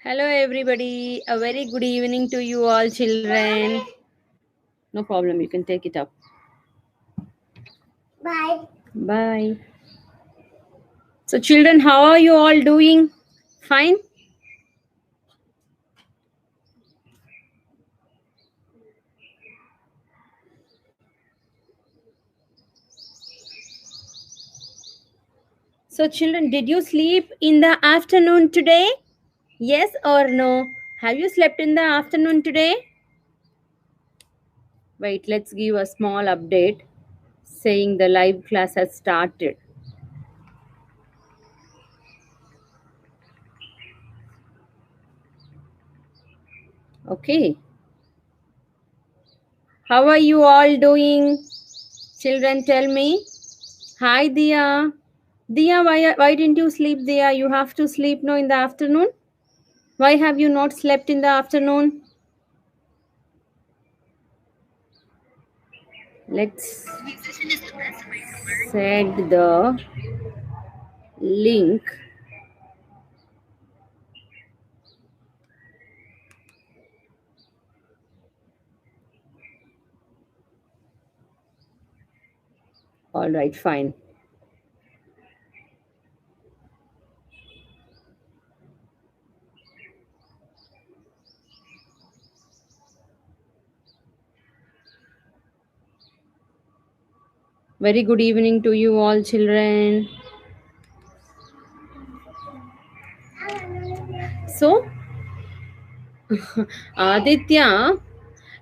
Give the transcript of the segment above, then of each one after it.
Hello, everybody. A very good evening to you all, children. No problem. You can take it up. Bye. Bye. So, children, how are you all doing? Fine? So, children, did you sleep in the afternoon today? Yes or no? Have you slept in the afternoon today? Wait, let's give a small update saying the live class has started. Okay. How are you all doing? Children, tell me. Hi, Dia. Dia, why didn't you sleep, Dia? You have to sleep now in the afternoon. Why have you not slept in the afternoon? Let's send the link. All right, fine. Very good evening to you all, children. So, Aditya,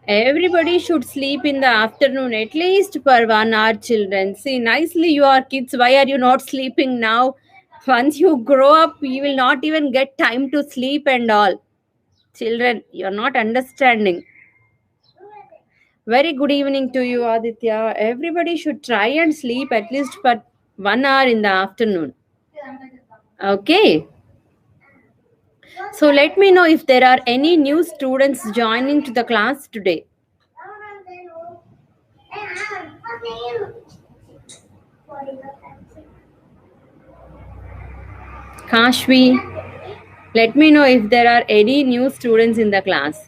everybody should sleep in the afternoon at least for 1 hour, children. See, nicely you are kids. Why are you not sleeping now? Once you grow up, you will not even get time to sleep and all. Children, you're not understanding. Very good evening to you, Aditya. Everybody should try and sleep at least for 1 hour in the afternoon. Okay. So let me know if there are any new students joining to the class today. Kashvi, let me know if there are any new students in the class.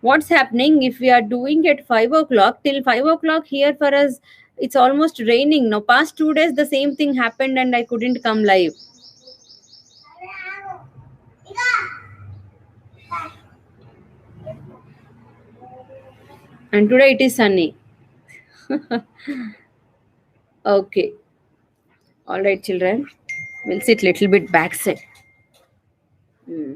What's happening if we are doing at 5 o'clock? Till 5 o'clock here for us, it's almost raining. Now, past 2 days, the same thing happened and I couldn't come live. And today it is sunny. Okay. All right, children. We'll sit little bit backside. Hmm.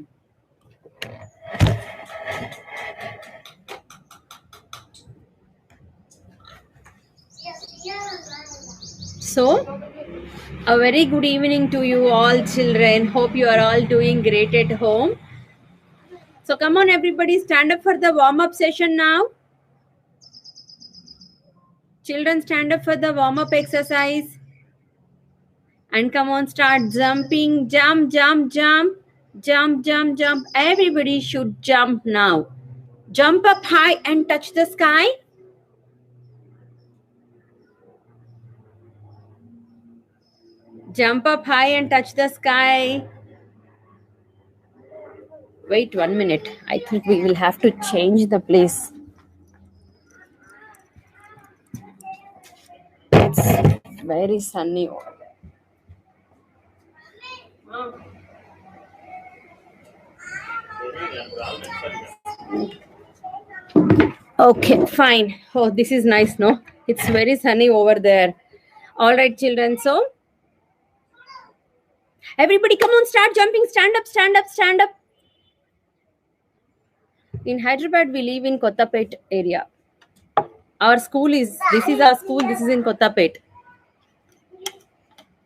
So, a very good evening to you all, children. Hope you are all doing great at home. So, come on, everybody, stand up for the warm up session now. Children, stand up for the warm up exercise. And come on, start jumping. Jump, jump, jump. Jump, jump, jump. Everybody should jump now. Jump up high and touch the sky. Jump up high and touch the sky. Wait 1 minute. I think we will have to change the place. It's very sunny. Okay, fine. Oh, this is nice, no? It's very sunny over there. All right, children. So, everybody come on, start jumping. Stand up, stand up, stand up. In Hyderabad, we live in Kottapet area. This is our school, this is in Kottapet.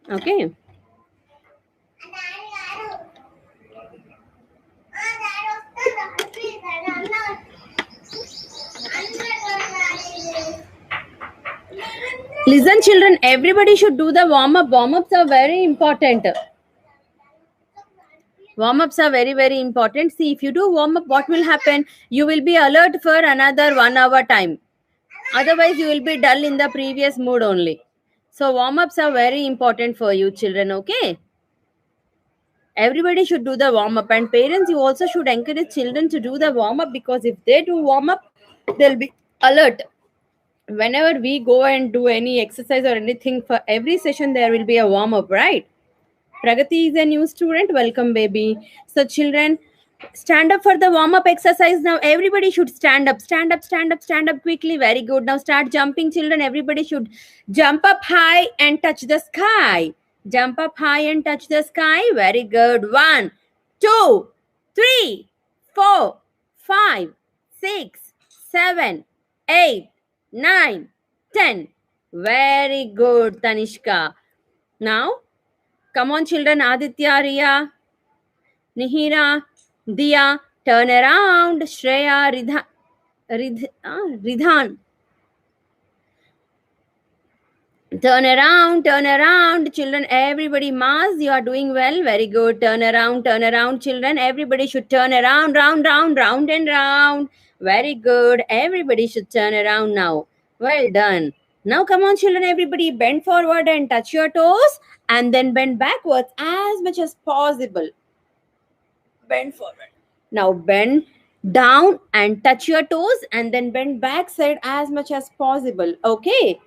Okay. Listen, children, everybody should do the warm up. Warm ups are very important. Warm ups are very, very important. See, if you do warm up, what will happen? You will be alert for another 1 hour time. Otherwise, you will be dull in the previous mood only. So, warm ups are very important for you, children. Okay. Everybody should do the warm up, and parents, you also should encourage children to do the warm up, because if they do warm up, they'll be alert. Whenever we go and do any exercise or anything, for every session there will be a warm up, right? Pragati is a new student. Welcome, baby. So, children, stand up for the warm up exercise. Now, everybody should stand up, stand up, stand up, stand up quickly. Very good. Now, start jumping, children. Everybody should jump up high and touch the sky. Jump up high and touch the sky. Very good. 1, 2, 3, 4, 5, 6, 7, 8, 9, 10. Very good, Tanishka. Now, come on, children. Aditya, Riya, Nihira, Dia, turn around. Shreya, Ridhan. Turn around, children. Everybody, Maz, you are doing well. Very good. Turn around, children. Everybody should turn around, round and round. Very good. Everybody should turn around now. Well done. Now, come on, children. Everybody, bend forward and touch your toes, and then bend backwards as much as possible. Bend forward. Now, bend down and touch your toes, and then bend back side as much as possible. Okay.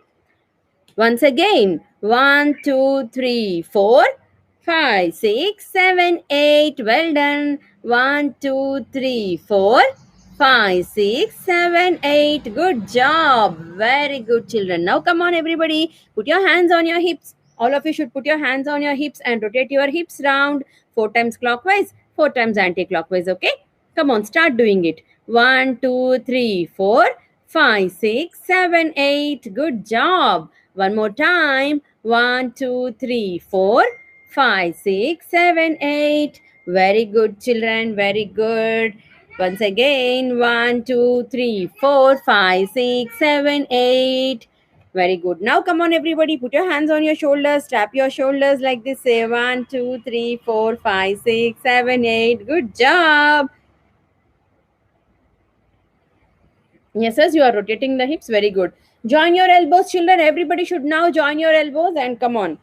Once again, 1, 2, 3, 4, 5, 6, 7, 8. Well done. 1, 2, 3, 4, 5, 6, 7, 8. Good job. Very good, children. Now, come on, everybody. Put your hands on your hips. All of you should put your hands on your hips and rotate your hips round 4 times clockwise, 4 times anti-clockwise. Okay? Come on, start doing it. 1, 2, 3, 4, 5, 6, 7, 8. Good job. One more time. 1, 2, 3, 4, 5, 6, 7, 8. Very good, children. Very good. Once again. 1, 2, 3, 4, 5, 6, 7, 8. Very good. Now, come on, everybody. Put your hands on your shoulders. Tap your shoulders like this. Say 1, 2, 3, 4, 5, 6, 7, 8. Good job. Yes, yes, you are rotating the hips. Very good. Join your elbows, children. Everybody should now join your elbows and come on.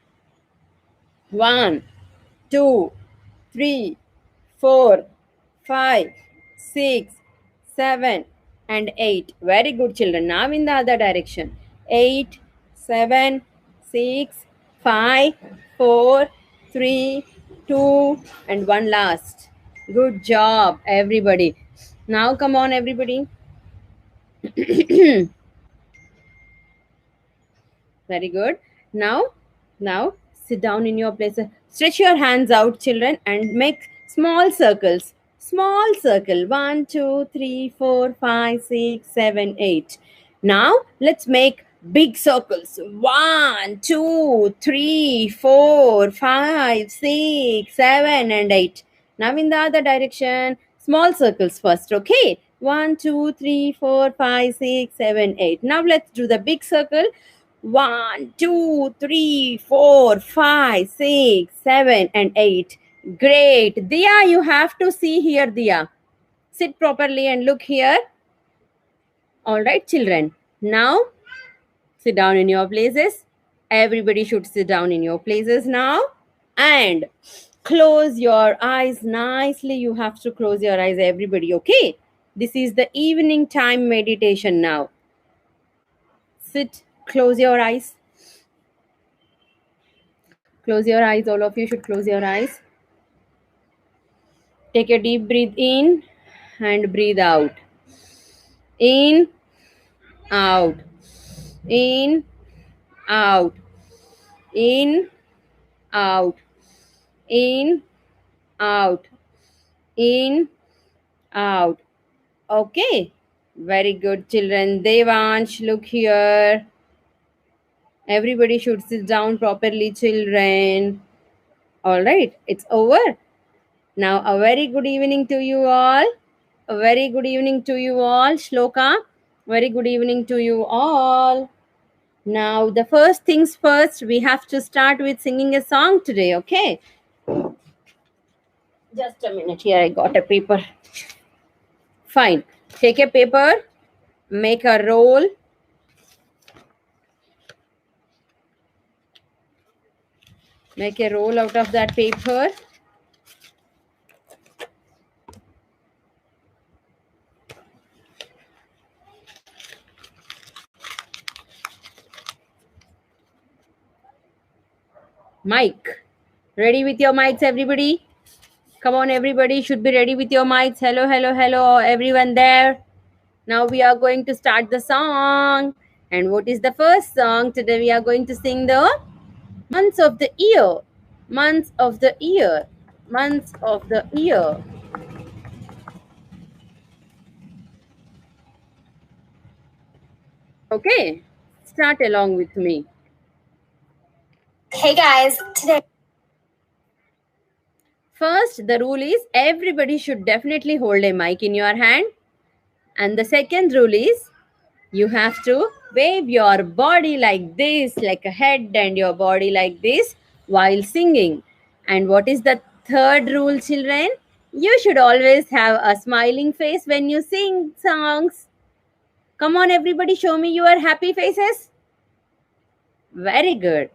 1, 2, 3, 4, 5, 6, 7, and 8. Very good, children. Now in the other direction. 8, 7, 6, 5, 4, 3, 2, and 1 last. Good job, everybody. Now come on, everybody. Very good. Now sit down in your place. Stretch your hands out, children, and make small circles. Small circle. 1, 2, 3, 4, 5, 6, 7, 8. Now let's make big circles. 1, 2, 3, 4, 5, 6, 7, and 8. Now in the other direction, small circles first. Okay. 1, 2, 3, 4, 5, 6, 7, 8. Now let's do the big circle. 1, 2, 3, 4, 5, 6, 7, and 8. Great. Dia, you have to see here, Dia. Sit properly and look here. All right, children. Now, sit down in your places. Everybody should sit down in your places now. And close your eyes nicely. You have to close your eyes, everybody, okay? This is the evening time meditation now. Sit. Close your eyes. Close your eyes. All of you should close your eyes. Take a deep breath in and breathe out. In, out. In, out. In, out. In, out. In, out. Okay. Very good, children. Devansh, look here. Everybody should sit down properly, children. All right, it's over. Now, a very good evening to you all. A very good evening to you all. Shloka, very good evening to you all. Now, the first things first, we have to start with singing a song today, okay? Just a minute here, I got a paper. Fine. Take a paper, make a roll. Make a roll out of that paper. Mic. Ready with your mics, everybody? Come on, everybody should be ready with your mics. Hello, hello, hello, everyone there. Now we are going to start the song. And what is the first song? Today we are going to sing the months of the year. Months of the year. Months of the year. Okay, start along with me. Hey guys, today. First, the rule is everybody should definitely hold a mic in your hand. And the second rule is you have to wave your body like this, like a head and your body like this while singing. And what is the third rule, children? You should always have a smiling face when you sing songs. Come on, everybody, show me your happy faces. Very good.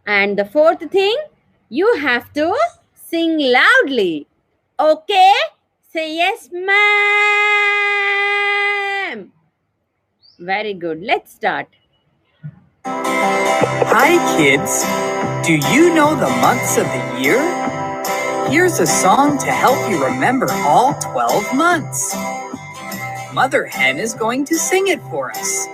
And the fourth thing, you have to sing loudly. Okay? Say yes, ma'am. Very good. Let's start. Hi, kids. Do you know the months of the year? Here's a song to help you remember all 12 months. Mother Hen is going to sing it for us.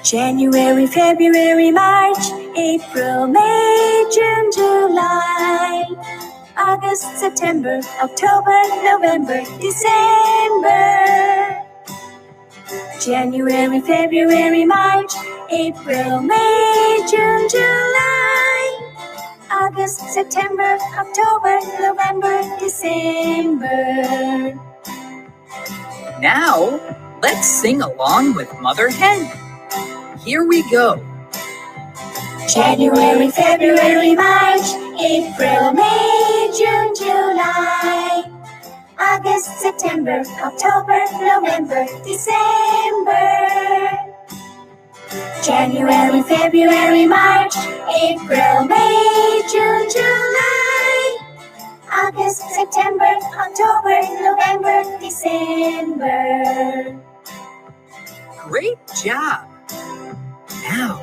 January, February, March, April, May, June, July, August, September, October, November, December. January, February, March, April, May, June, July, August, September, October, November, December. Now, let's sing along with Mother Hen. Here we go. January, February, March, April, May, June, July, August, September, October, November, December. January, February, March, April, May, June, July, August, September, October, November, December. Great job. Now,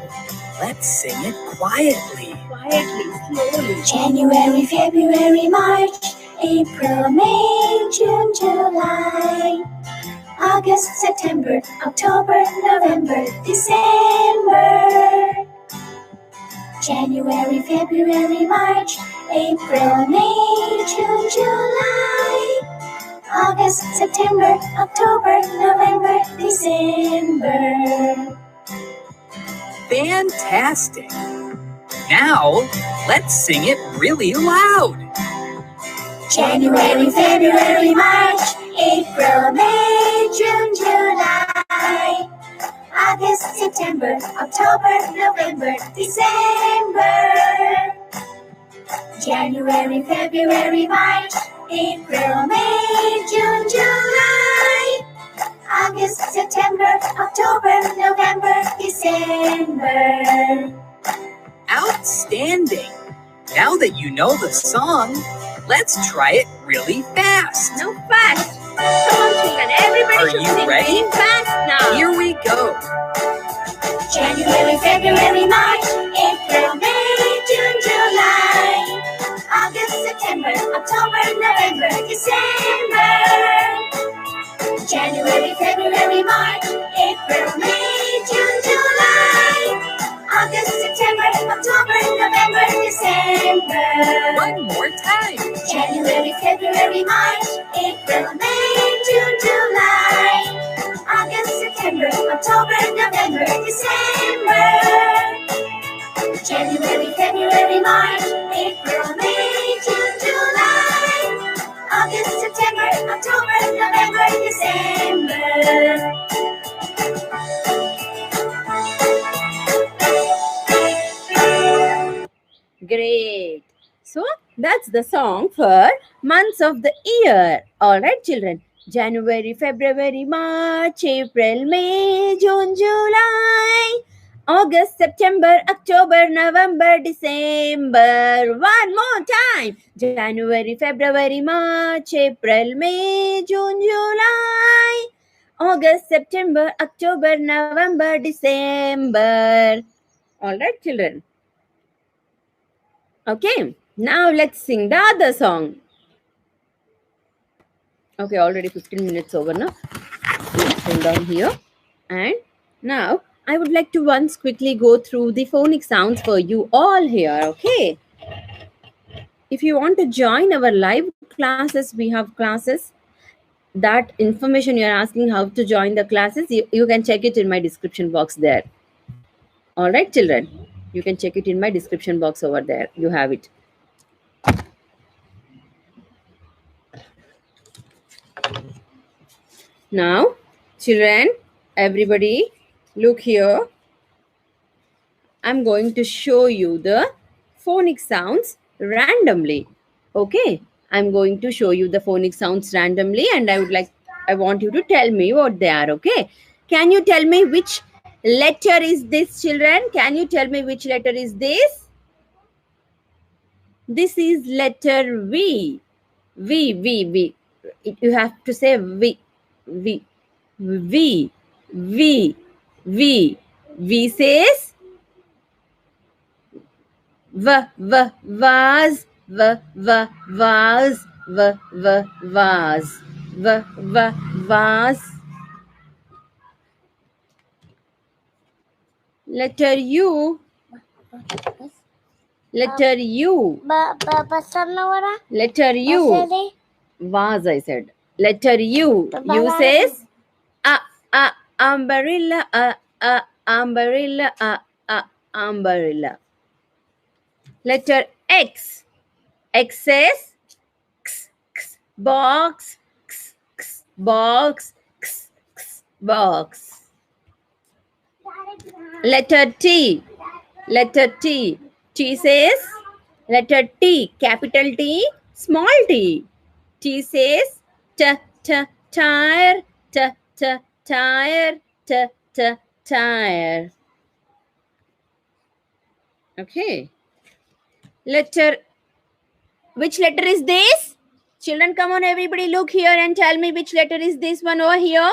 let's sing it quietly. Quietly, slowly. January, February, March, April, May, June, July, August, September, October, November, December. January, February, March, April, May, June, July, August, September, October, November, December. Fantastic. Now, let's sing it really loud. January, February, March, April, May, June, July, August, September, October, November, December. January, February, March, April, May, June, July, August, September, October, November, December. Outstanding. Now that you know the song, let's try it really fast. Now fast. Come on, children. Everybody Are should you sing ready? very fast now. Here we go. January, February, March, April, May, June, July, August, September, October, November, December. January, February, March, April, May, June, July, August, September, October, November, December. One more time. January, February, March, April, May, June, July, August, September, October, November, December. January, February, March, April, May, June, July, August, September, October, November, December. Great. So that's the song for months of the year. All right, children. January, February, March, April, May, June, July, August, September, October, November, December. One more time. January, February, March, April, May, June, July, August, September, October, November, December. All right, children. Okay, now let's sing the other song. Okay, already 15 minutes over now. Let's hold down here. And now I would like to once quickly go through the phonic sounds for you all here. Okay. If you want to join our live classes, we have classes. That information you're asking how to join the classes, you can check it in my description box there. All right, children. You can check it in my description box over there. You have it. Now, children, everybody, look here. I'm going to show you the phonic sounds randomly. Okay, I'm going to show you the phonic sounds randomly, and I want you to tell me what they are. Okay, can you tell me which letter is this, children? Can you tell me which letter is this? This is letter V. V. You have to say V. V. V. V. V. V says vase. Vase. Vase. Letter U. Letter U. Letter U. Vase, I said. Letter U. U says umbrella. Umbrella. Umbrella. Letter X. X says box. Box. Box. Letter T. Letter T. T says letter T. Capital T. Small t. T says tire. Tire. Tire. Okay. Which letter is this? Children, come on, everybody, look here and tell me which letter is this one over here.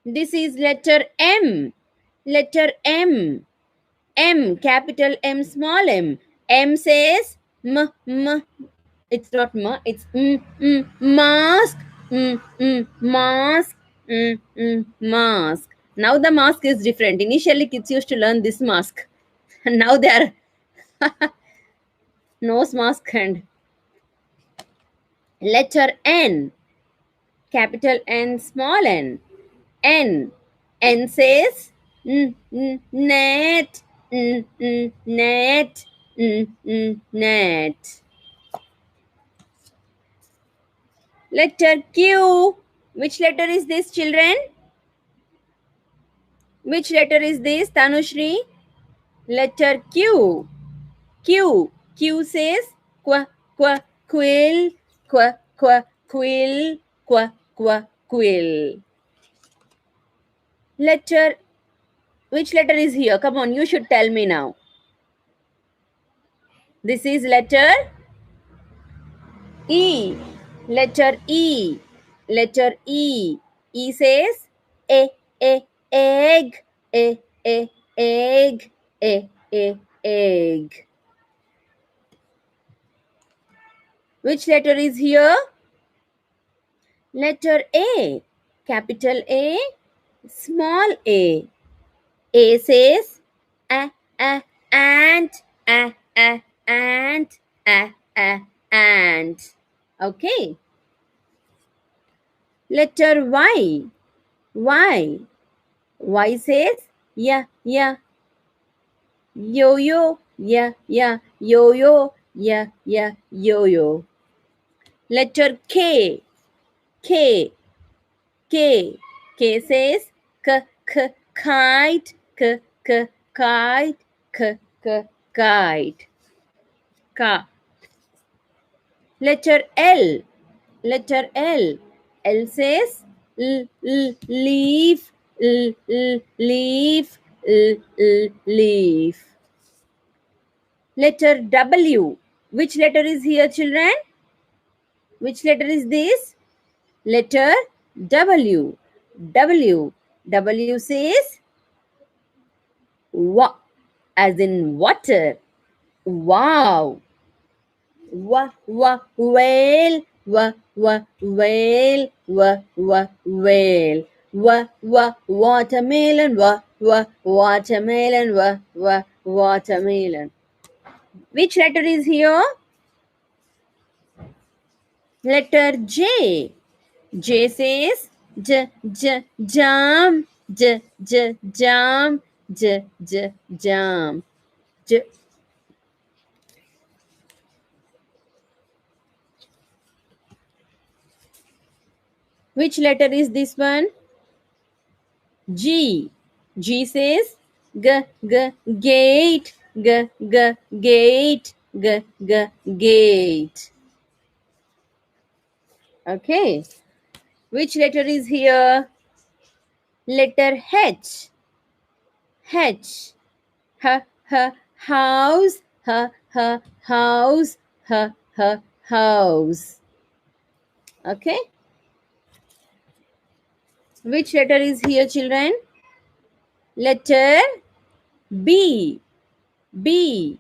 This is letter M. Letter M. M, capital M, small m. M says it's not it's mask. Mask. Mask. Now the mask is different. Initially, kids used to learn this mask. And now they are nose mask and letter N. Capital N, small n. N. N says net. Net. Net. Letter Q. Which letter is this, children? Which letter is this, Tanushri? Letter Q. Q. Q says quill. Quill. Quill. Letter. Which letter is here? Come on, you should tell me now. This is letter E. Letter E. Letter E. E says egg. Egg. Which letter is here? Letter A. Capital A, small a. A says ant. Okay. Letter Y. Y says yeah. Yo-yo. Yo-yo. Letter K. K says kite. Kite. Letter L. L says leaf. Letter W. Which letter is here, children? Which letter is this? Letter W. W says what? As in water. Wow. Whale. Whale. Whale. Watermelon. Watermelon. Watermelon. Which letter is here? Letter J. J says jam. Jam. Jam. J. Which letter is this one? G. G says gate. Gate. Gate. Okay. Which letter is here? Letter H. H. House. House. House. Okay. Which letter is here, children? Letter B. B.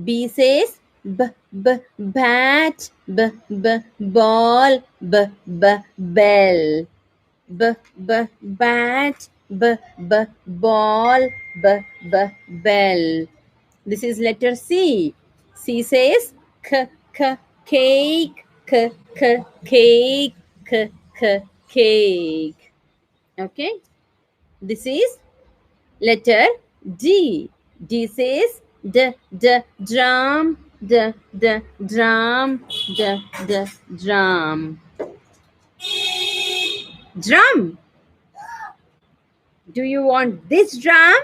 B says bat. Ball. Bell. Bat. Ball. Bell. This is letter C. C says cake. Cake. Cake. Okay. This is letter D. D says drum. Drum. Drum. Drum. Do you want this drum?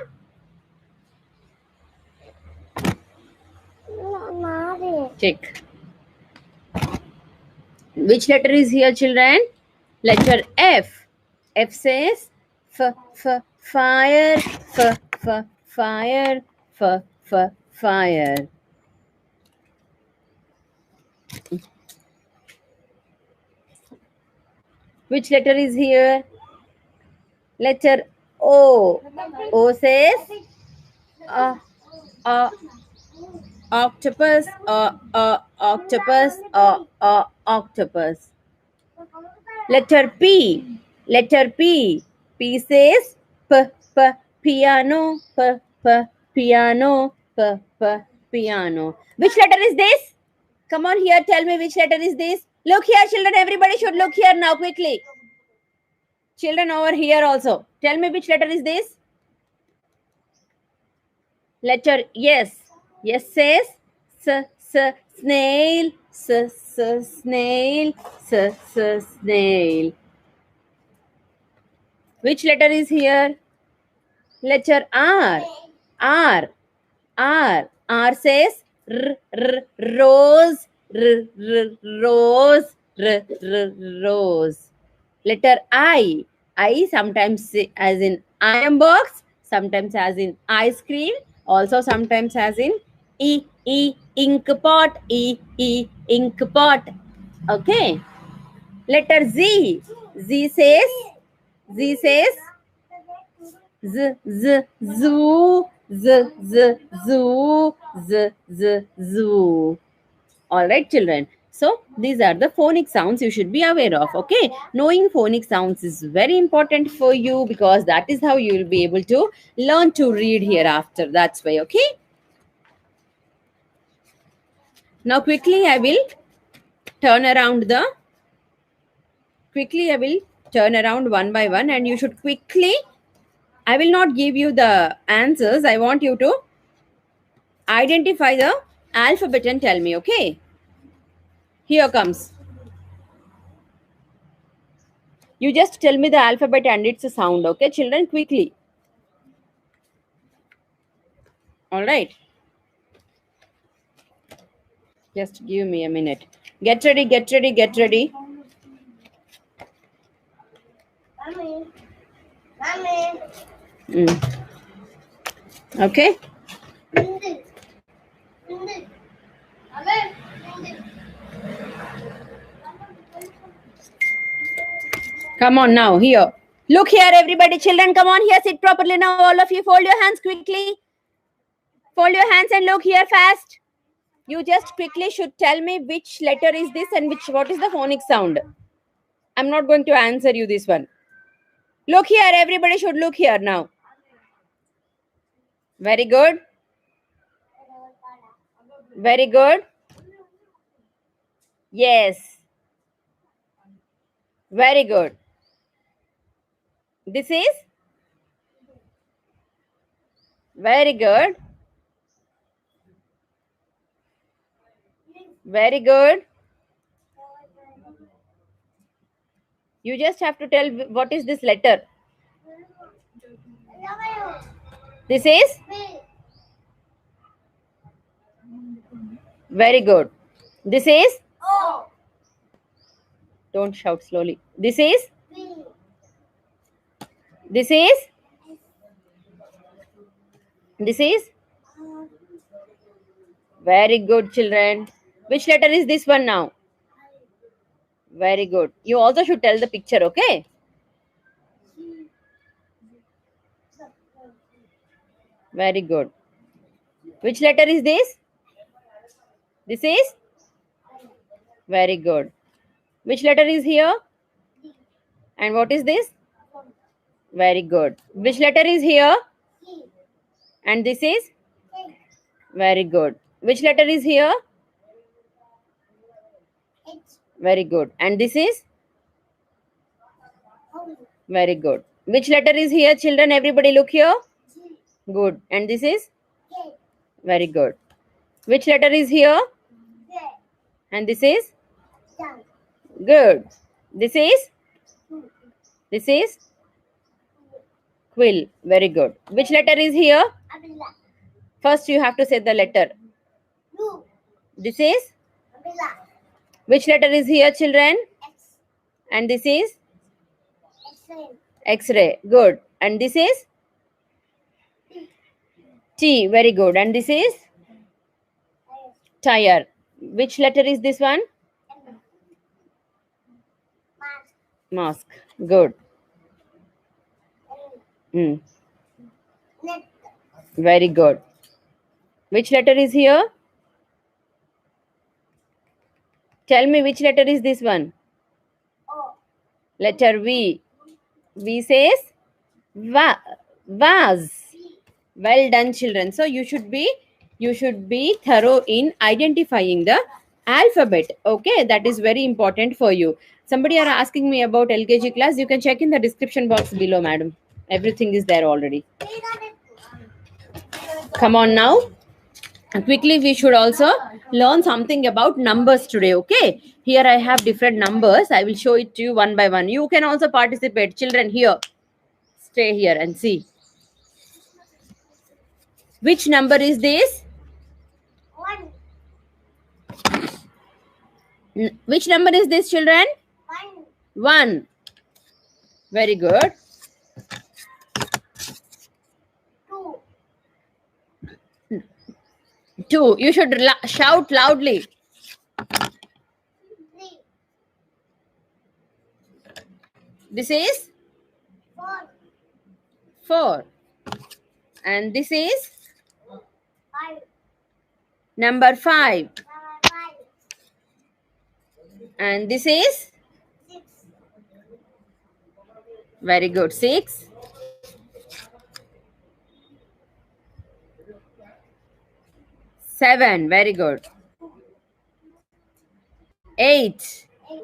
Check. Which letter is here, children? Letter F. F says fire. Fire. Fire. Which letter is here? Letter O. O says octopus. Octopus. Octopus. Letter P. Letter P. P says piano. Piano. Piano. Which letter is this? Come on here. Tell me which letter is this. Look here, children. Everybody should look here now quickly. Children over here also. Tell me which letter is this? Letter yes. Yes says snail. Snail. Snail. Which letter is here? Letter R. R. R. R says rose. Rose. Rose. Letter I. I sometimes as in iron box, sometimes as in ice cream, also sometimes as in ink pot. Ink pot. Okay. Letter Z. Z says zoo. Zoo. All right, children. So these are the phonic sounds you should be aware of. Okay. Knowing phonic sounds is very important for you because that is how you will be able to learn to read hereafter. That's why. Okay. Now quickly I will turn around one by one, and you should quickly, I will not give you the answers. I want you to identify the alphabet and tell me. Okay. Here comes. You just tell me the alphabet and its sound, okay, children? Quickly. All right. Just give me a minute. Get ready. Okay. Come on now, here. Look here, everybody. Children, come on here. Sit properly now. All of you, fold your hands quickly. Fold your hands and look here fast. You just quickly should tell me which letter is this and what is the phonic sound. I'm not going to answer you this one. Look here. Everybody should look here now. Very good. Very good. Yes. Very good. This is? Very good. Very good. You just have to tell what is this letter. This is? Very good. This is? Don't shout slowly. This is? This is? This is? Very good, children. Which letter is this one now? Very good. You also should tell the picture, okay? Very good. Which letter is this? This is? Very good. Which letter is here? And what is this? Very good. Which letter is here? And this is? Very good. Which letter is here? Very good. And this is? Very good. Which letter is here, children? Everybody look here. Good. And this is? Very good. Which letter is here? And this is? Good. This is? This is? Quill. Very good. Which letter is here? First you have to say the letter. This is? Which letter is here, children? And this is? X-ray. Good. And this is? T. Very good. And this is? Tire. Which letter is this one? Mask. Good. Very good. Which letter is here? Tell me which letter is this one? Letter V. V says vase. Well done, children. So you should be thorough in identifying the alphabet. Okay, that is very important for you. Somebody are asking me about LKG class. You can check in the description box below, madam. Everything is there already. Come on now. Quickly, we should also learn something about numbers today. Okay, here I have different numbers. I will show it to you one by one. You can also participate. Children, here. Stay here and see. Which number is this? 1. Which number is this, children? 1. Very good. 2. You should shout loudly. 3. This is? 4. 4. And this is? 5. Number 5. Number 5. And this is? 6. Very good. 6. 7. Very good. 8. 8.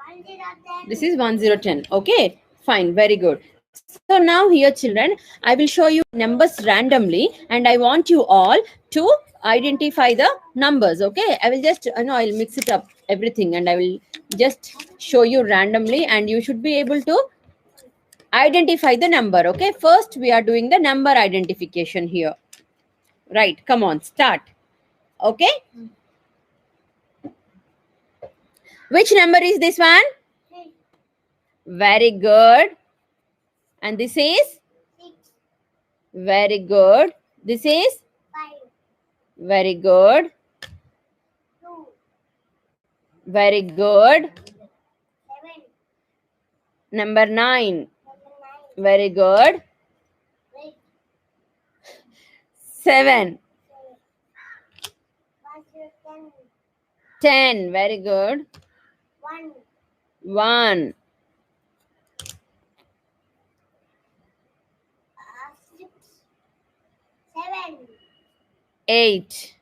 110. This is 1010. Okay, fine. Very good. So now here, children, I will show you numbers randomly and I want you all to identify the numbers. Okay, I will just, I'll mix it up everything and I will just show you randomly and you should be able to identify the number. Okay, first we are doing the number identification here. Right, come on, start. Okay. Which number is this one? 3. Very good. And this is? 6. Very good. This is? 5. Very good. 2. Very good. 7. Number 9. Number 9. Very good. Wait. 7. 1 to 10. 10. Very good. 1. 1. 6. 7. 8.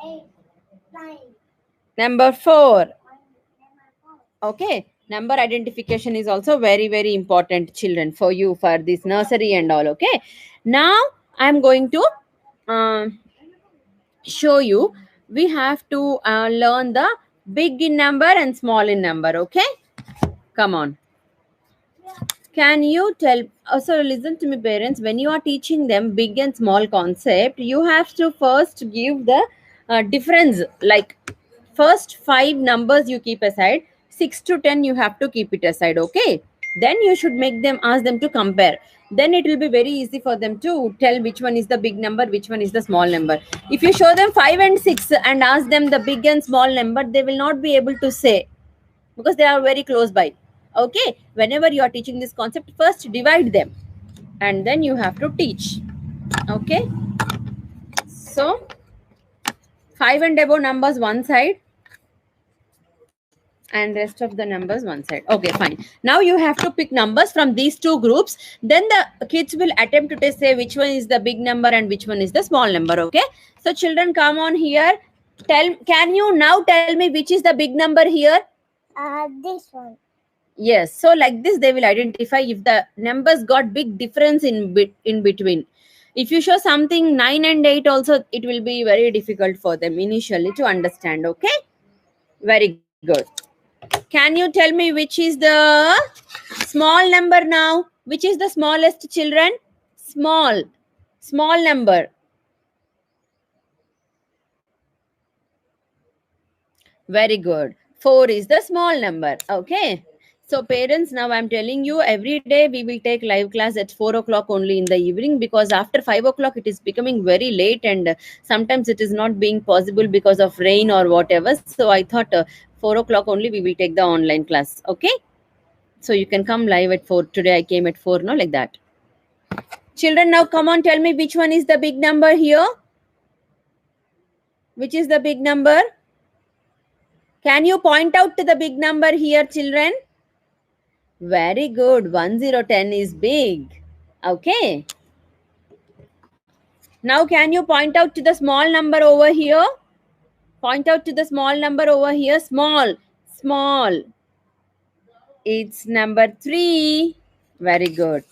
8. 9. Number 4. Number 4. Okay. Number identification is also very, very important, children, for you for this nursery and all. Okay. Now I'm going to show you. We have to learn the big in number and small in number. Okay. Come on. Can you tell? Also, listen to me, parents. When you are teaching them big and small concept, you have to first give the difference. Like first 5 numbers you keep aside, 6 to 10 you have to keep it aside. Okay. Then you should make them ask them to compare. Then it will be very easy for them to tell which one is the big number, which one is the small number. If you show them 5 and 6 and ask them the big and small number, they will not be able to say because they are very close by. Okay, whenever you are teaching this concept, first divide them and then you have to teach. Okay, so 5 and above numbers one side and rest of the numbers one side. Okay, fine. Now you have to pick numbers from these two groups. Then the kids will attempt to say which one is the big number and which one is the small number. Okay, so children, come on here. Can you now tell me which is the big number here? This one. Yes, so like this they will identify if the numbers got big difference in between. If you show something 9 and 8 also, it will be very difficult for them initially to understand. Okay, very good. Can you tell me which is the small number now? Which is the smallest, children? Small number. Very good. 4 is the small number. Okay. So parents, now I'm telling you, every day we will take live class at 4 o'clock only in the evening, because after 5 o'clock it is becoming very late and sometimes it is not being possible because of rain or whatever. So I thought 4 o'clock only we will take the online class. Okay. So you can come live at 4. Today I came at 4, no, like that. Children, now come on, tell me which one is the big number here? Which is the big number? Can you point out to the big number here, children? Very good. 1010 is big. Okay. Now can you point out to the small number over here? Point out to the small number over here. Small. It's number 3. Very good.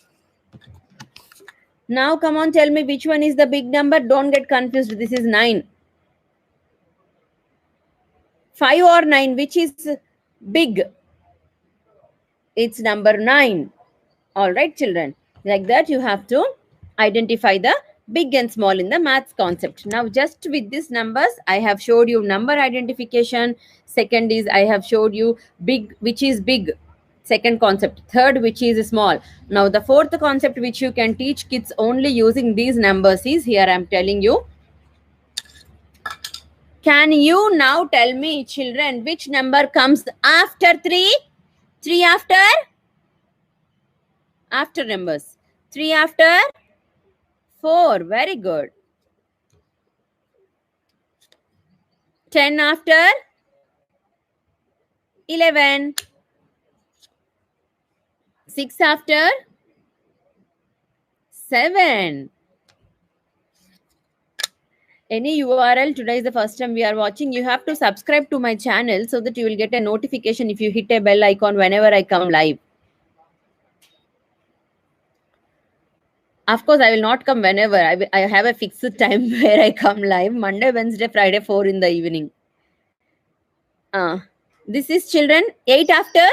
Now come on, tell me which one is the big number. Don't get confused. This is 9. 5 or 9, which is big? It's number 9. All right, children. Like that, you have to identify the big and small in the maths concept. Now, just with these numbers, I have showed you number identification. Second is I have showed you big, which is big. Second concept. Third, which is small. Now, the fourth concept which you can teach kids only using these numbers is here. I'm telling you. Can you now tell me, children, which number comes after 3? 3 after? After numbers. 3 after? 4. Very good. 10 after? 11. 6 after? 7. Any URL, today is the first time we are watching, you have to subscribe to my channel so that you will get a notification if you hit a bell icon whenever I come live. Of course, I will not come whenever. I have a fixed time where I come live. Monday, Wednesday, Friday, 4 in the evening. This is, children, 8 after?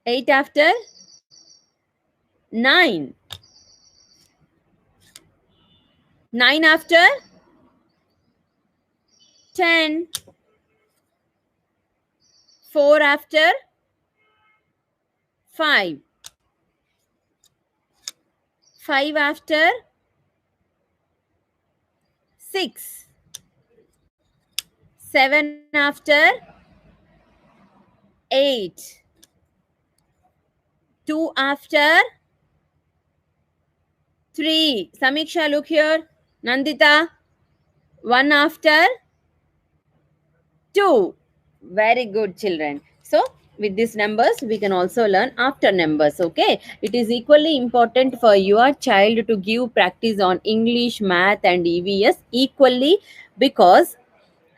8 after? 9. 9 after? 10. 4 after? 5. 5 after? 6. 7 after? 8. 2 after 3. Samiksha, look here. Nandita, 1 after 2. Very good, children. So, with these numbers, we can also learn after numbers. Okay. It is equally important for your child to give practice on English, math, and EVS equally, because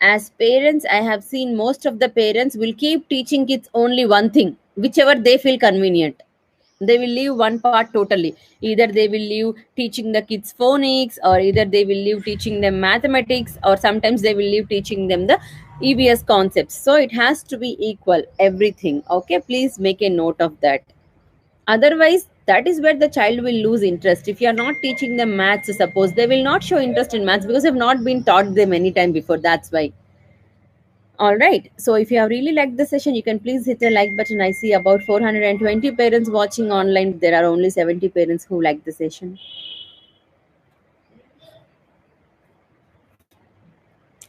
as parents, I have seen most of the parents will keep teaching kids only one thing, whichever they feel convenient. They will leave one part totally. Either they will leave teaching the kids phonics, or either they will leave teaching them mathematics, or sometimes they will leave teaching them the EVS concepts. So it has to be equal, everything. Okay, please make a note of that. Otherwise, that is where the child will lose interest. If you are not teaching them maths, suppose, they will not show interest in maths because they have not been taught them any time before. That's why. All right. So if you have really liked the session, you can please hit the like button. I see about 420 parents watching online. There are only 70 parents who like the session.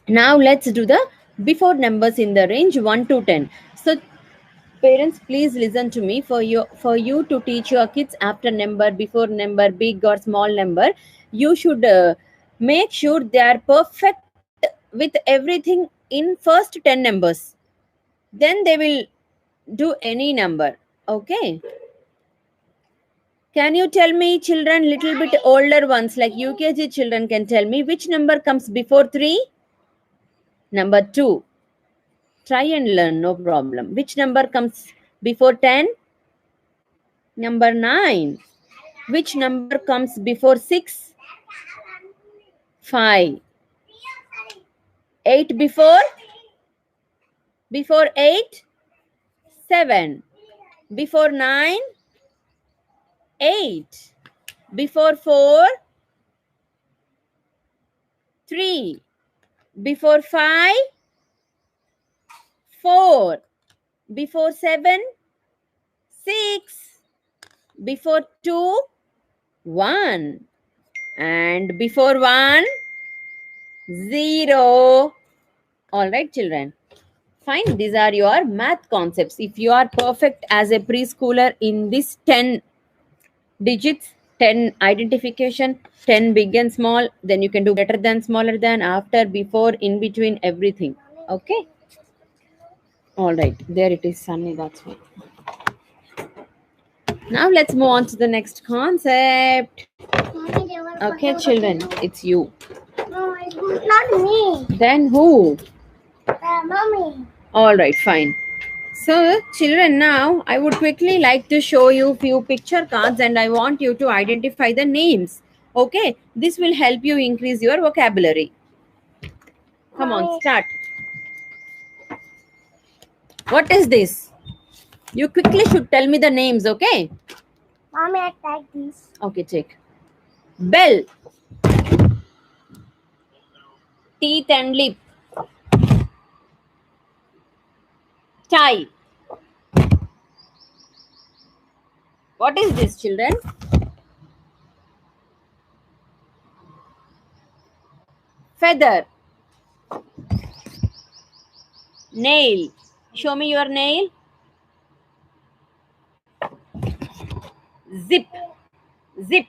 Now let's do the before numbers in the range 1 to 10. So parents, please listen to me. For you to teach your kids after number, before number, big or small number, you should make sure they are perfect with everything in first 10 numbers. Then they will do any number. Okay. Can you tell me, children, little bit older ones like UKG children can tell me which number comes before 3? Number 2. Try and learn, no problem. Which number comes before 10? Number 9. Which number comes before 6? 5. 8 before? Before 8? 7. Before 9? 8. Before 4? 3. Before 5? 4. Before 7? 6. Before 2? 1. And before 1? 0. All right, children. Fine. These are your math concepts. If you are perfect as a preschooler in this 10 digits, 10 identification, 10 big and small, then you can do better than, smaller than, after, before, in between, everything. Okay. All right. There it is, Sunny. That's fine. Now let's move on to the next concept. Okay, children, it's you. No, it's not me. Then who? Mommy. All right, fine. So, children, now I would quickly like to show you few picture cards and I want you to identify the names. Okay, this will help you increase your vocabulary. Come on, start. What is this? You quickly should tell me the names, okay? Mommy, I like this. Okay, check. Bell. Teeth and lip. Tie. What is this, children? Feather. Nail. Show me your nail. Zip. Zip.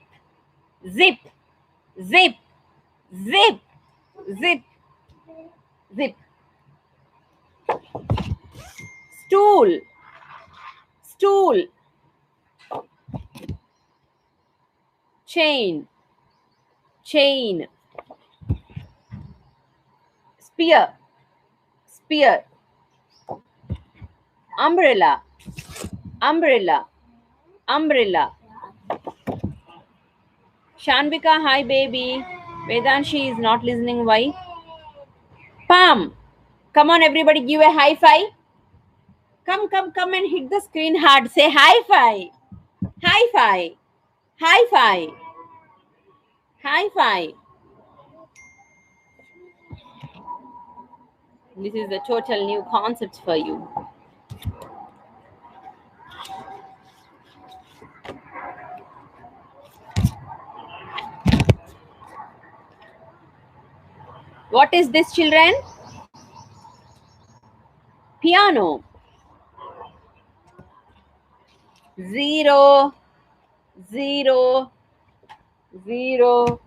Zip. Zip. Zip. Zip. Zip. Stool. Stool. Chain. Chain. Spear. Spear. Umbrella. Umbrella. Umbrella. Shanvika, hi baby. Vedanshi is not listening. Why? Palm. Come on, everybody, give a high five. Come and hit the screen hard. Say high five. High five. High five. High five. This is a total new concept for you. What is this, children? Piano. Zero, zero, zero.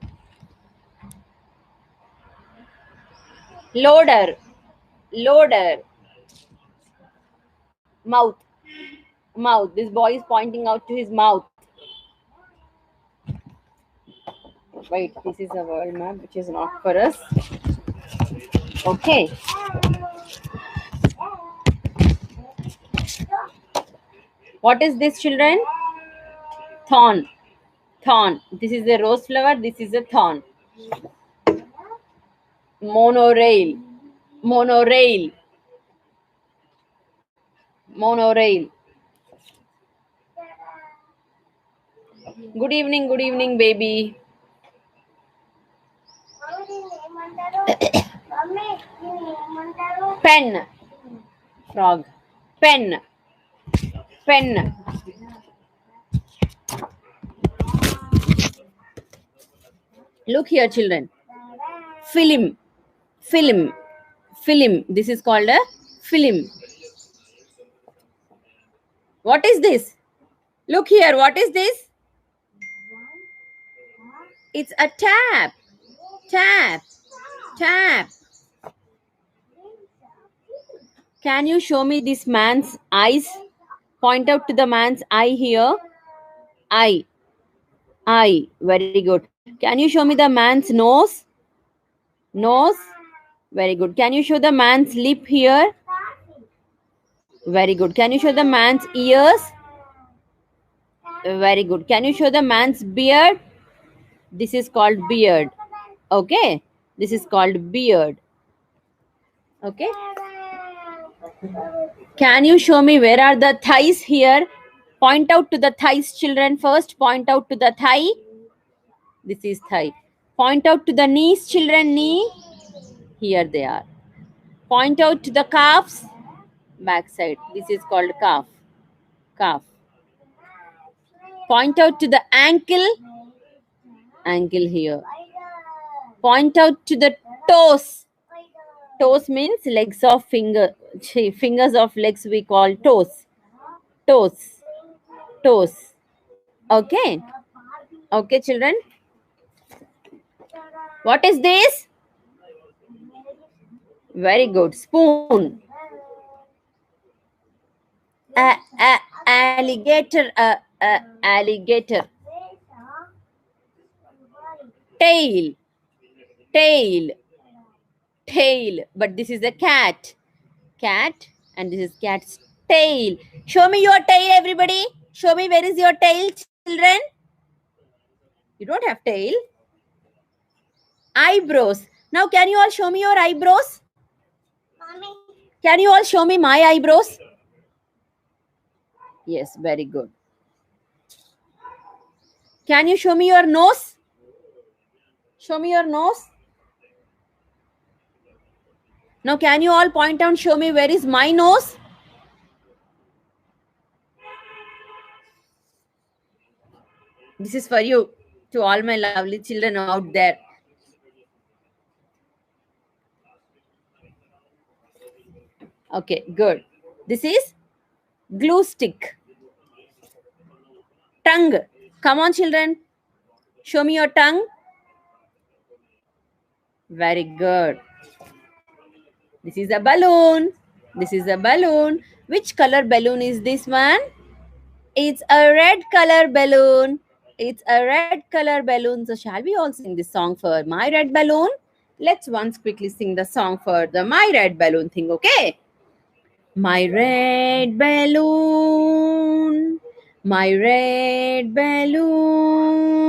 Loader, loader. Mouth, mouth. This boy is pointing out to his mouth. Wait, this is a world map which is not for us. Okay. What is this, children? Thorn. Thorn. This is a rose flower. This is a thorn. Monorail. Monorail. Monorail. Good evening, baby. Pen. Frog. Pen. Pen. Look here, children. Film. Film. Film. This is called a film. What is this? Look here. What is this? It's a tap. Tap. Tap. Can you show me this man's eyes? Point out to the man's eye here. Eye. Eye. Very good. Can you show me the man's nose? Nose. Very good. Can you show the man's lip here? Very good. Can you show the man's ears? Very good. Can you show the man's beard? This is called beard. Okay. This is called beard. Okay. Can you show me where are the thighs here? Point out to the thighs, children. First, point out to the thigh. This is thigh. Point out to the knees, children. Knee. Here they are. Point out to the calves. Backside. This is called calf. Calf. Point out to the ankle. Ankle here. Point out to the toes. Toes means legs of finger. Fingers of legs we call toes. Toes. Toes. Okay. Okay, children. What is this? Very good. Spoon. Alligator. Alligator. Tail. Tail. Tail. But this is a cat. Cat. And this is cat's tail. Show me your tail, everybody. Show me where is your tail, children. You don't have tail. Eyebrows. Now, can you all show me your eyebrows? Mommy. Can you all show me my eyebrows? Yes, very good. Can you show me your nose? Show me your nose. Now, can you all point out and show me where is my nose? This is for you, to all my lovely children out there. Okay, good. This is glue stick. Tongue. Come on, children. Show me your tongue. Very good. This is a balloon. This is a balloon. Which color balloon is this one? It's a red color balloon. It's a red color balloon. So shall we all sing this song for My Red Balloon? Let's once quickly sing the song for the My Red Balloon thing, okay? My red balloon, my red balloon,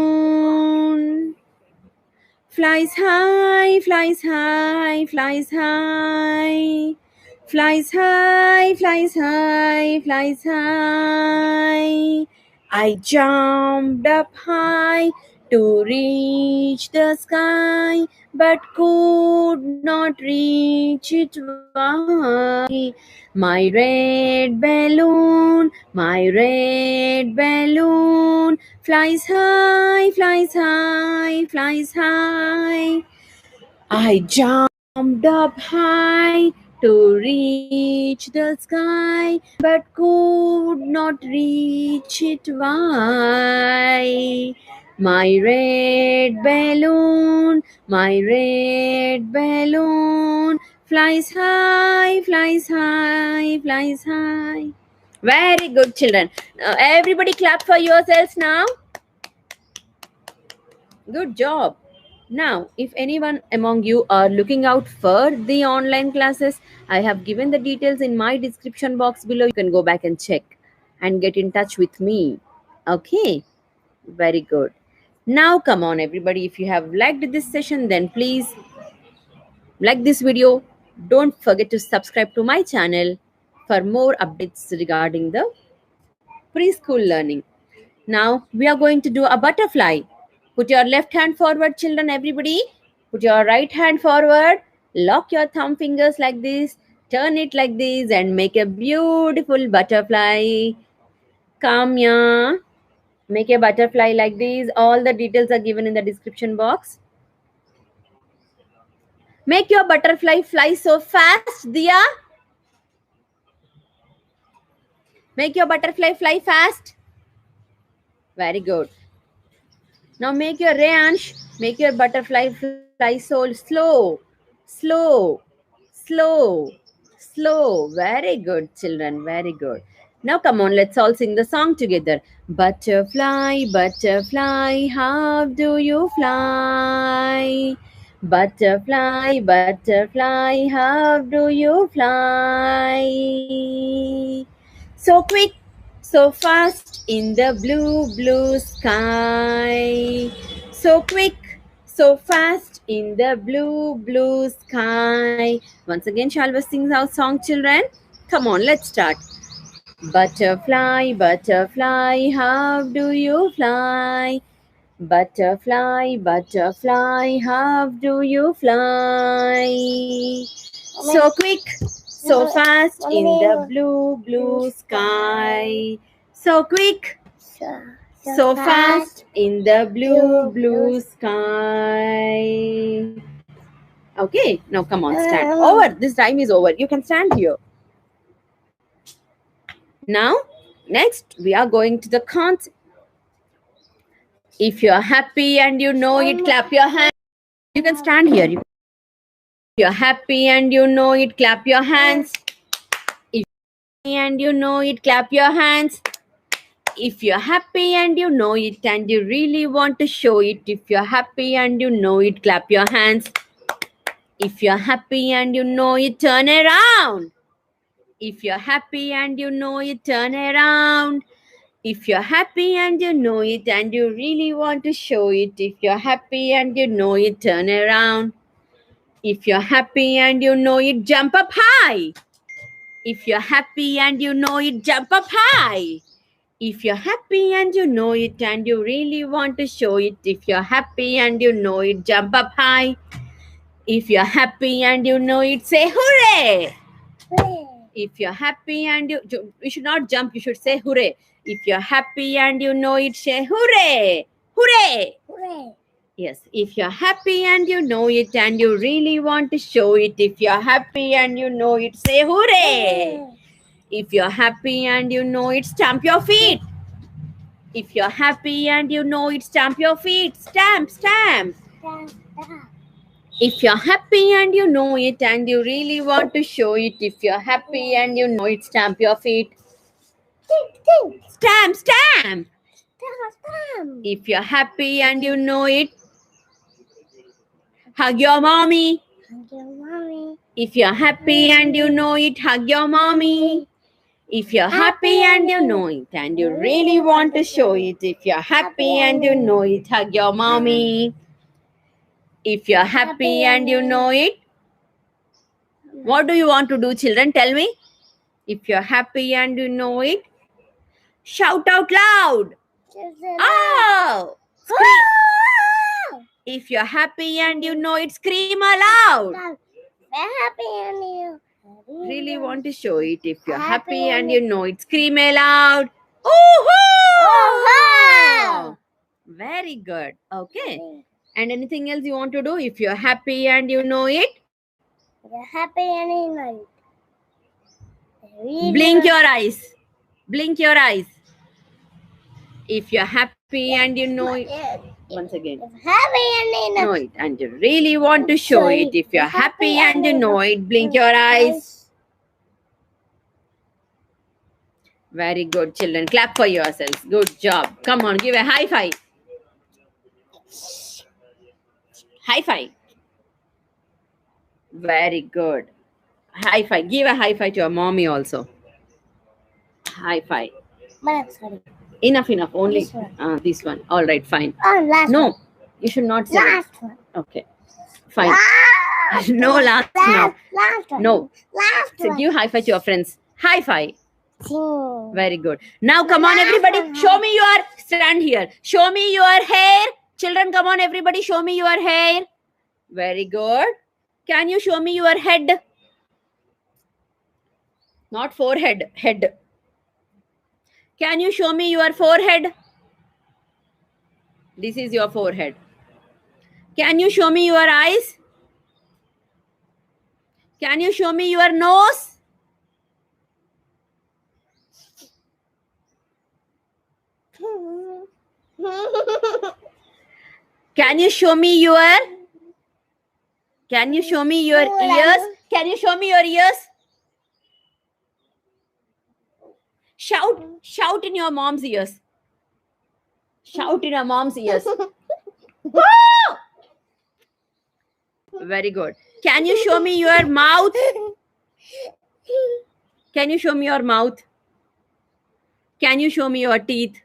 flies high, flies high, flies high, flies high, flies high, flies high. I jumped up high to reach the sky, but could not reach it. Why? My red balloon, my red balloon, flies high, flies high, flies high. I jumped up high to reach the sky, but could not reach it. Why? My red balloon, my red balloon flies high, flies high, flies high. Very good, children. Everybody clap for yourselves now. Good job. Now, if anyone among you are looking out for the online classes, I have given the details in my description box below. You can go back and check and get in touch with me. Okay, very good. Now, come on, everybody. If you have liked this session, then please like this video. Don't forget to subscribe to my channel for more updates regarding the preschool learning. Now we are going to do a butterfly. Put your left hand forward, children, everybody. Put your right hand forward. Lock your thumb fingers like this. Turn it like this and make a beautiful butterfly. Kamya. Make a butterfly like this. All the details are given in the description box. Make your butterfly fly so fast, Dia. Make your butterfly fly fast. Very good. Now make your Reansh, make your butterfly fly so slow, slow, slow, slow. Very good, children. Very good. Now come on, let's all sing the song together. Butterfly, butterfly, how do you fly? Butterfly, butterfly, how do you fly? So quick, so fast in the blue, blue sky. So quick, so fast in the blue, blue sky. Once again, shall we sing our song, children? Come on, let's start. Butterfly, butterfly, how do you fly? Butterfly, butterfly, how do you fly? So quick, so fast in the blue, blue sky. So quick, so fast in the blue, blue sky. Okay, now come on, stand. Over. This time is over. You can stand here. Now, next we are going to the concept. If you're happy and you know it, clap your hands. You can stand here. If you're happy and you know it, clap your hands. If you're happy and you know it, clap your hands. If you're happy and you know it and you really want to show it, if you're happy and you know it, clap your hands. If you're happy and you know it, turn around. If you're happy and you know it, turn around. If you're happy and you know it and you really want to show it, if you're happy and you know it, turn around. If you're happy and you know it, jump up high. If you're happy and you know it, jump up high. If you're happy and you know it and you really want to show it, if you're happy and you know it, jump up high. If you're happy and you know it, say hooray. If you're happy and you should not jump, you should say hooray. If you're happy and you know it, say hooray. Hooray. Yes, if you're happy and you know it and you really want to show it, if you're happy and you know it, say hooray. If you're happy and you know it, stamp your feet. If you're happy and you know it, stamp your feet. Stamp, stamp. If you're happy and you know it and you really want to show it, if you're happy and you know it, stamp your feet. Stamp, stamp. If you're happy and you know it, hug your mommy. If you're happy and you know it, hug your mommy. If you're happy and you know it and you really want to show it, if you're happy and you know it, hug your mommy. If you're happy and you know it, what do you want to do, children? Tell me. If you're happy and you know it, shout out loud. Oh! Scream. If you're happy and you know it, scream aloud. Really want to show it. If you're happy and you know it, scream aloud. Ooh-hoo! Very good. Okay. And anything else you want to do? If you're happy and you know it, You're happy and you know it. Blink your eyes. Blink your eyes. If you're happy and you know it. Once again. If happy and you Know it and you really want to show it. If you're happy and you know it, blink your eyes. Very good, children. Clap for yourselves. Good job. Come on, give a high five. High five. Very good. High five. Give a high five to your mommy also. High five. But sorry. Enough. Only This one. this one. All right, fine. Oh, last No, one. you should not say. Last one. Okay, fine. Last No one. last now. Last one. No. Last So one. give high five to your friends. High five. Two. Very good. Now come on, everybody. Show me your stand here. Show me your hair. Children, come on, everybody. Show me your hair. Very good. Can you show me your head? Not forehead. Head. Can you show me your forehead? This is your forehead. Can you show me your eyes? Can you show me your nose? Can you show me your ears? Can you show me your ears? Shout in your mom's ears. Shout in your mom's ears. Woo! Very good. Can you show me your mouth? Can you show me your mouth? Can you show me your teeth?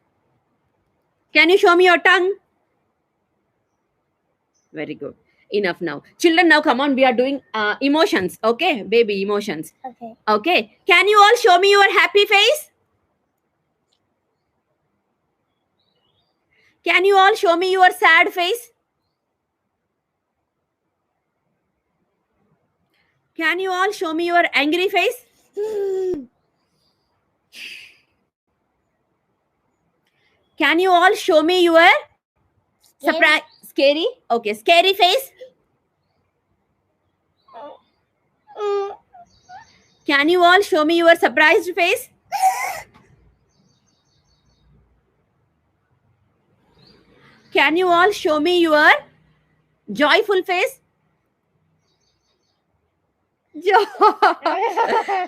Can you show me your tongue? Very good. Enough now. Children, now come on. We are doing emotions. Okay? Baby emotions. Okay. Okay. Can you all show me your happy face? Can you all show me your sad face? Can you all show me your angry face? Can you all show me your surprise? Scary? Okay, scary face. Can you all show me your surprised face? Can you all show me your joyful face?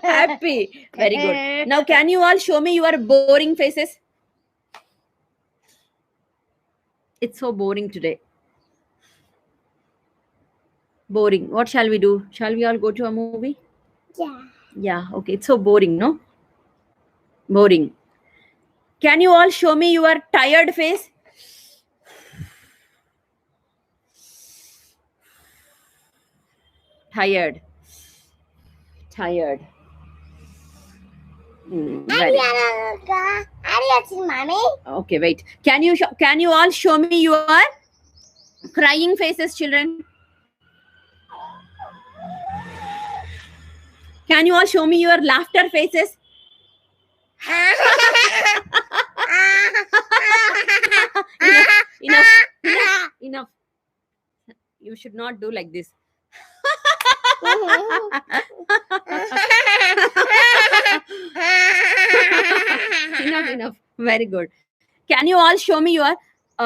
Happy. Very good. Now, can you all show me your boring faces? It's so boring today. Boring. What shall we do? Shall we all go to a movie? Yeah. Yeah, okay. It's so boring, no? Boring. Can you all show me your tired face? Tired. Very. Mommy. Okay, wait. Can you all show me your crying faces, children? Can you all show me your laughter faces? Enough. You should not do like this. Enough. Very good. Can you all show me your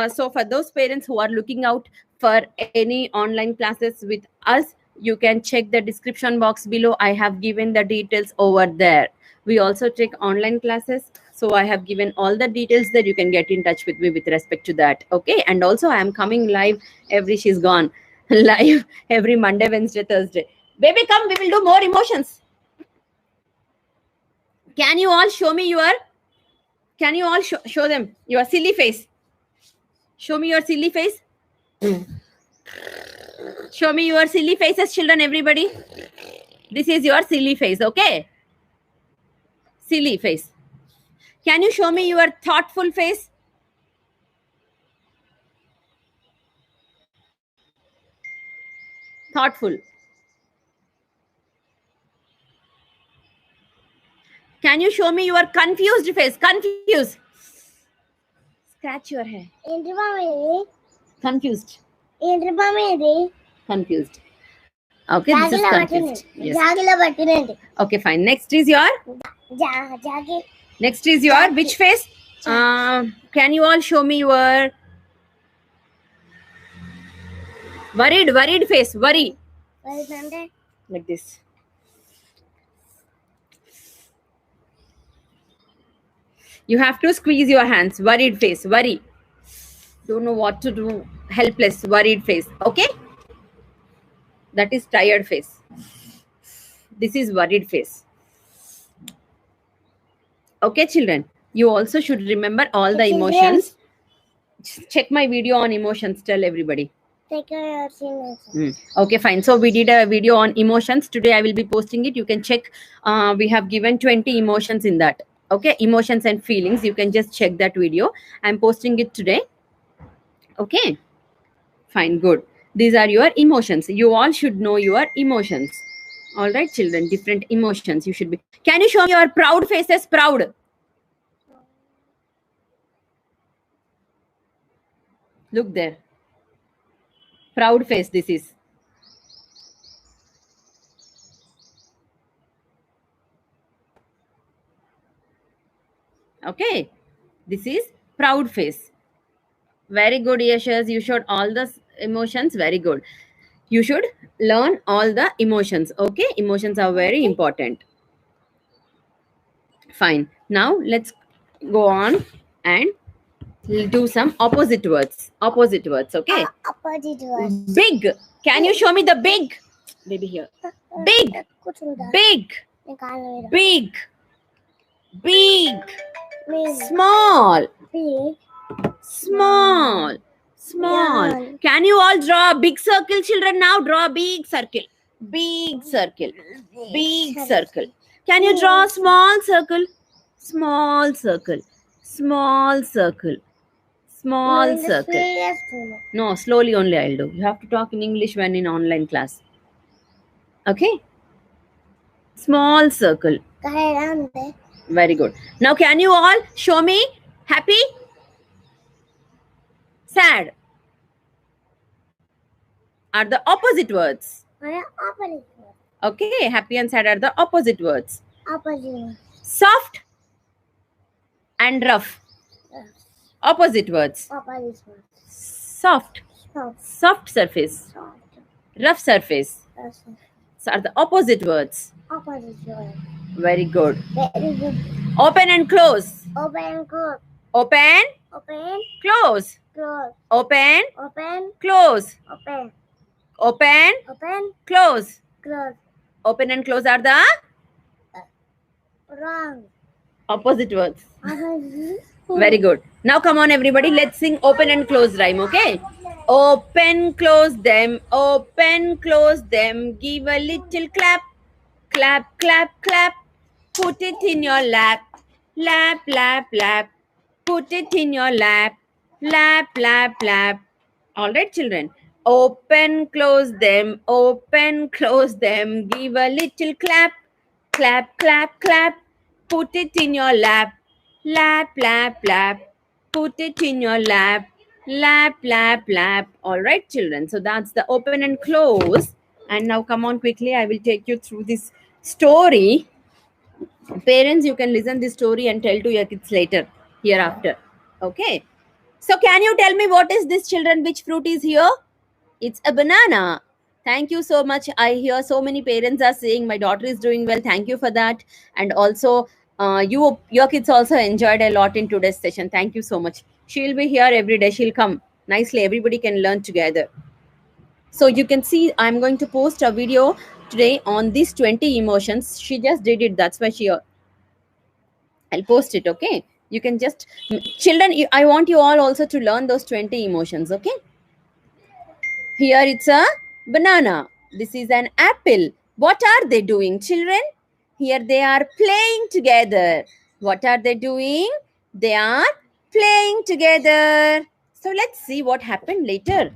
so for those parents who are looking out for any online classes with us, you can check the description box below. I have given the details over there. We also take online classes, so I have given all the details that you can get in touch with me with respect to that. Okay, and also I am coming live she's gone live every Monday, Wednesday, Thursday. Baby, come, we will do more emotions. Can you all show me your show them your silly face? Show me your silly face. Show me your silly faces, children, everybody. This is your silly face, okay? Silly face. Can you show me your thoughtful face? Thoughtful. Can you show me your confused face? Confused. Scratch your hair. Confused. Confused. Okay, this is confused. Yes. Okay, fine. Next is your which face? Can you all show me your worried face? Worry. Like this. You have to squeeze your hands. Worried face. Worry. Don't know what to do. Helpless. Worried face. Okay? That is tired face. This is worried face. Okay, children. You also should remember all the emotions. Check my video on emotions. Tell everybody. Okay, fine. So we did a video on emotions. Today I will be posting it. You can check. We have given 20 emotions in that. Okay, emotions and feelings. You can just check that video. I'm posting it today. Okay, fine, good. These are your emotions. You all should know your emotions. All right, children, different emotions you should be. Can you show me your proud faces? Proud. Look there. Proud face, this is. Okay, this is proud face. Very good, Yashas. You showed all the emotions. Very good. You should learn all the emotions. Okay, emotions are very important. Fine. Now let's go on and do some opposite words. Opposite words. Okay. Big. Can you show me the big? Baby here. Big. Big. Big. Big. Small. Small. Small. Can you all draw a big circle, children? Now draw a big circle. Big circle. Big circle. Can you draw a small circle? Small circle. Small circle. Small circle. No, slowly only I'll do. You have to talk in English when in online class. Okay? Small circle. Very good. Now can you all show me happy? Sad. Are the opposite words. Okay, happy and sad are the opposite words. Soft and rough. Opposite words. Soft. Soft surface. Rough surface. So are the opposite words. Very good. Open and close. Open. Close. Open. Close. Open. Close. Open and close are the opposite words. Very good. Now come on everybody. Let's sing open and close rhyme. Okay. Open, close them. Open, close them. Give a little clap. Clap, clap, clap. Put it in your lap. Lap, lap, lap. Put it in your lap. Lap, lap, lap. All right, children. Open, close them. Open, close them. Give a little clap. Clap, clap, clap. Put it in your lap. Lap, lap, lap. Put it in your lap. Lap, lap, lap. All right, children. So that's the open and close. And now come on quickly. I will take you through this story. Parents, you can listen this story and tell to your kids later, hereafter. Okay. So can you tell me what is this, children? Which fruit is here? It's a banana. Thank you so much. I hear so many parents are saying my daughter is doing well. Thank you for that. And also, your kids also enjoyed a lot in today's session. Thank you so much. She'll be here every day. She'll come nicely. Everybody can learn together. So you can see I'm going to post a video today on these 20 emotions. She just did it. That's why I'll post it. Okay. You can just, children, I want you all also to learn those 20 emotions. Okay. Here it's a banana. This is an apple. What are they doing, children? Here they are playing together. What are they doing? They are playing together. So let's see what happened later.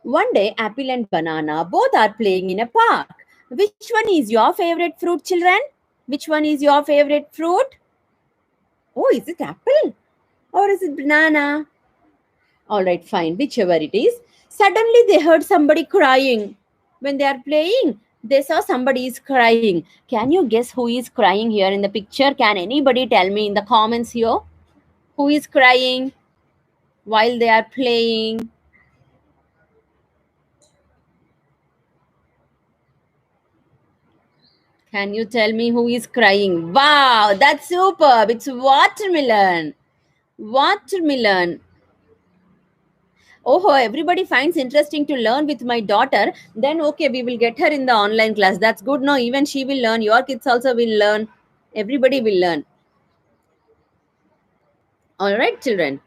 One day, apple and banana both are playing in a park. Which one is your favorite fruit, children? Which one is your favorite fruit? Oh, is it apple? Or is it banana? All right, fine. Whichever it is. Suddenly, they heard somebody crying. when they are playing, they saw somebody is crying. Can you guess who is crying here in the picture? Can anybody tell me in the comments here? Who is crying while they are playing? Can you tell me who is crying? Wow, that's superb. It's watermelon. Watermelon. Oh, everybody finds interesting to learn with my daughter. Then okay, we will get her in the online class. That's good. No, even she will learn. Your kids also will learn. Everybody will learn. All right, children.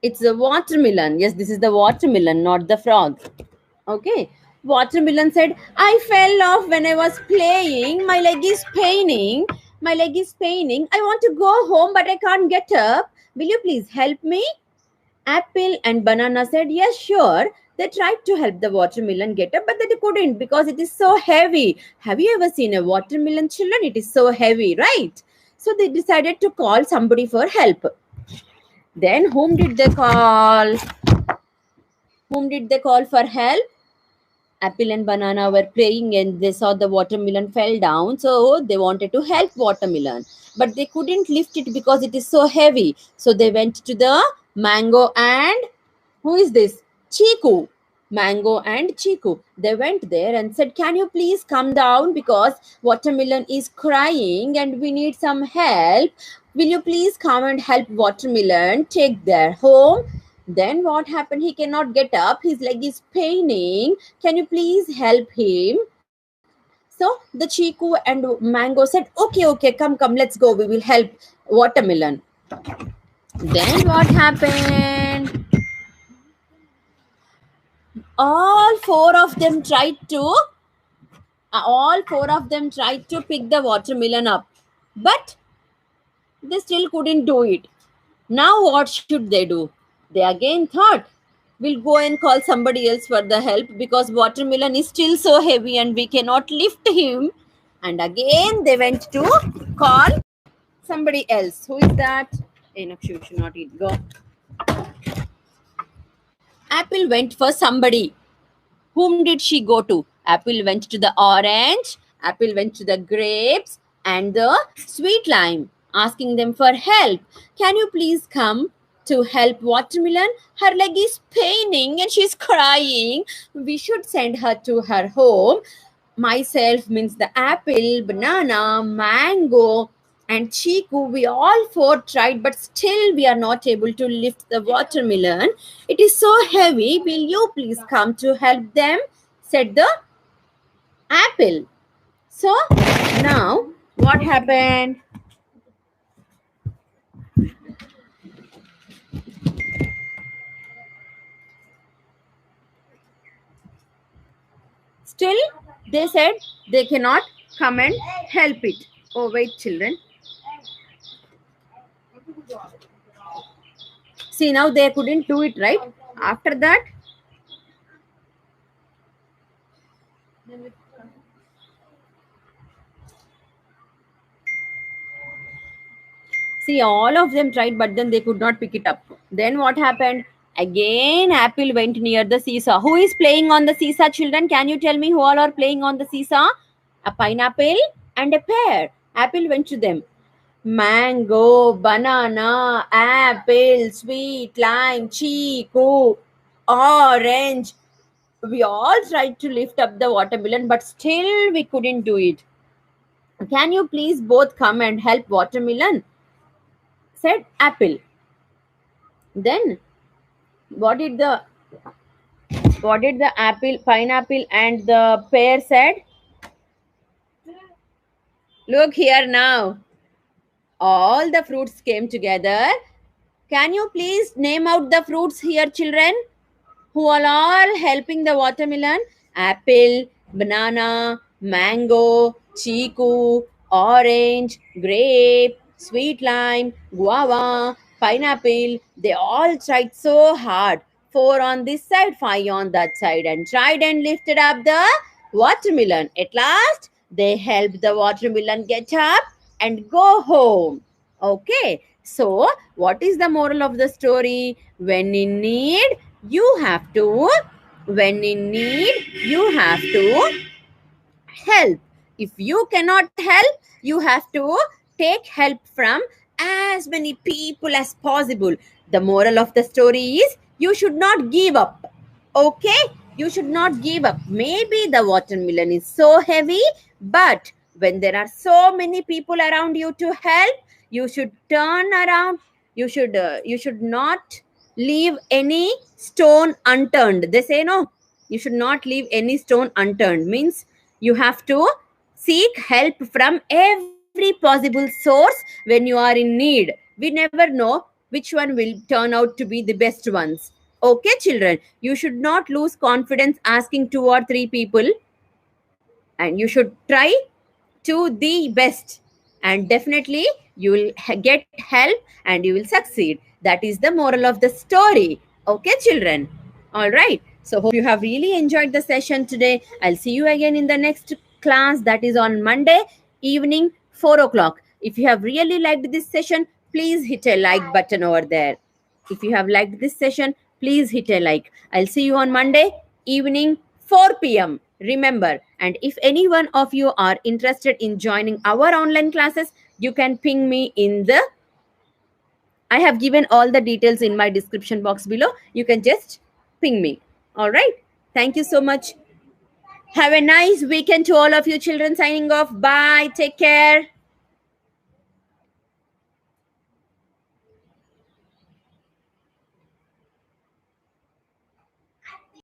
It's the watermelon. Yes, this is the watermelon, not the frog. Okay. Watermelon said, I fell off when I was playing. My leg is paining. My leg is paining. I want to go home, but I can't get up. Will you please help me? Apple and banana said, yes, sure. They tried to help the watermelon get up, but they couldn't because it is so heavy. Have you ever seen a watermelon, children? It is so heavy, right? So they decided to call somebody for help. Then whom did they call? Whom did they call for help? Apple and banana were playing and they saw the watermelon fell down. So they wanted to help watermelon. But they couldn't lift it because it is so heavy. So they went to the mango and who is this? Chiku. Mango and Chiku. They went there and said, can you please come down because watermelon is crying and we need some help. Will you please come and help watermelon take their home? Then what happened? He cannot get up. His leg is paining. Can you please help him? So the Chiku and Mango said, okay, come, let's go. We will help watermelon. Then what happened? All four of them tried to pick the watermelon up, but they still couldn't do it. Now what should they do? They again thought, we'll go and call somebody else for the help because watermelon is still so heavy and we cannot lift him. And again they went to call somebody else. Who is that? No, she should not eat. Go. Apple went for somebody. Whom did she go to? Apple went to the orange, Apple went to the grapes and the sweet lime, asking them for help. Can you please come to help watermelon? Her leg is paining and she's crying. We should send her to her home. Myself means the apple, banana, mango, and Chiku, we all four tried, but still we are not able to lift the watermelon. It is so heavy. Will you please come to help them? Said the apple. So now what happened? Still they said they cannot come and help it. Oh, wait, children. See, now they couldn't do it, right? After that, see, all of them tried, but then they could not pick it up. Then what happened? Again, Apple went near the seesaw. Who is playing on the seesaw, children? Can you tell me who all are playing on the seesaw? A pineapple and a pear. Apple went to them. Mango, banana, apple, sweet lime, Chiku, orange. We all tried to lift up the watermelon, but still we couldn't do it. Can you please both come and help watermelon? Said apple. Then what did the apple, pineapple and the pear said? Look here now. All the fruits came together. Can you please name out the fruits here, children? Who all are helping the watermelon? Apple, banana, mango, Chiku, orange, grape, sweet lime, guava, pineapple. They all tried so hard. 4 on this side, 5 on that side, and tried and lifted up the watermelon. At last, they helped the watermelon get up and go home. Okay, so what is the moral of the story? When in need, you have to When in need, you have to help. If you cannot help, you have to take help from as many people as possible. The moral of the story is you should not give up. Okay? You should not give up. Maybe the watermelon is so heavy, but when there are so many people around you to help, you should turn around. You should not leave any stone unturned. They say no. You should not leave any stone unturned. Means you have to seek help from every possible source when you are in need. We never know which one will turn out to be the best ones. Okay, children, you should not lose confidence asking 2 or 3 people, and you should try to the best, and definitely you will get help and you will succeed. That is the moral of the story. Okay, children. All right, so hope you have really enjoyed the session today. I'll see you again in the next class, that is on Monday evening 4 o'clock. If you have really liked this session, please hit a like button over there. If you have liked this session, please hit a like. I'll see you on Monday evening 4 p.m. Remember, and if any one of you are interested in joining our online classes, you can ping me in the, I have given all the details in my description box below. You can just ping me. All right. Thank you so much. Have a nice weekend to all of you children. Signing off. Bye. Take care.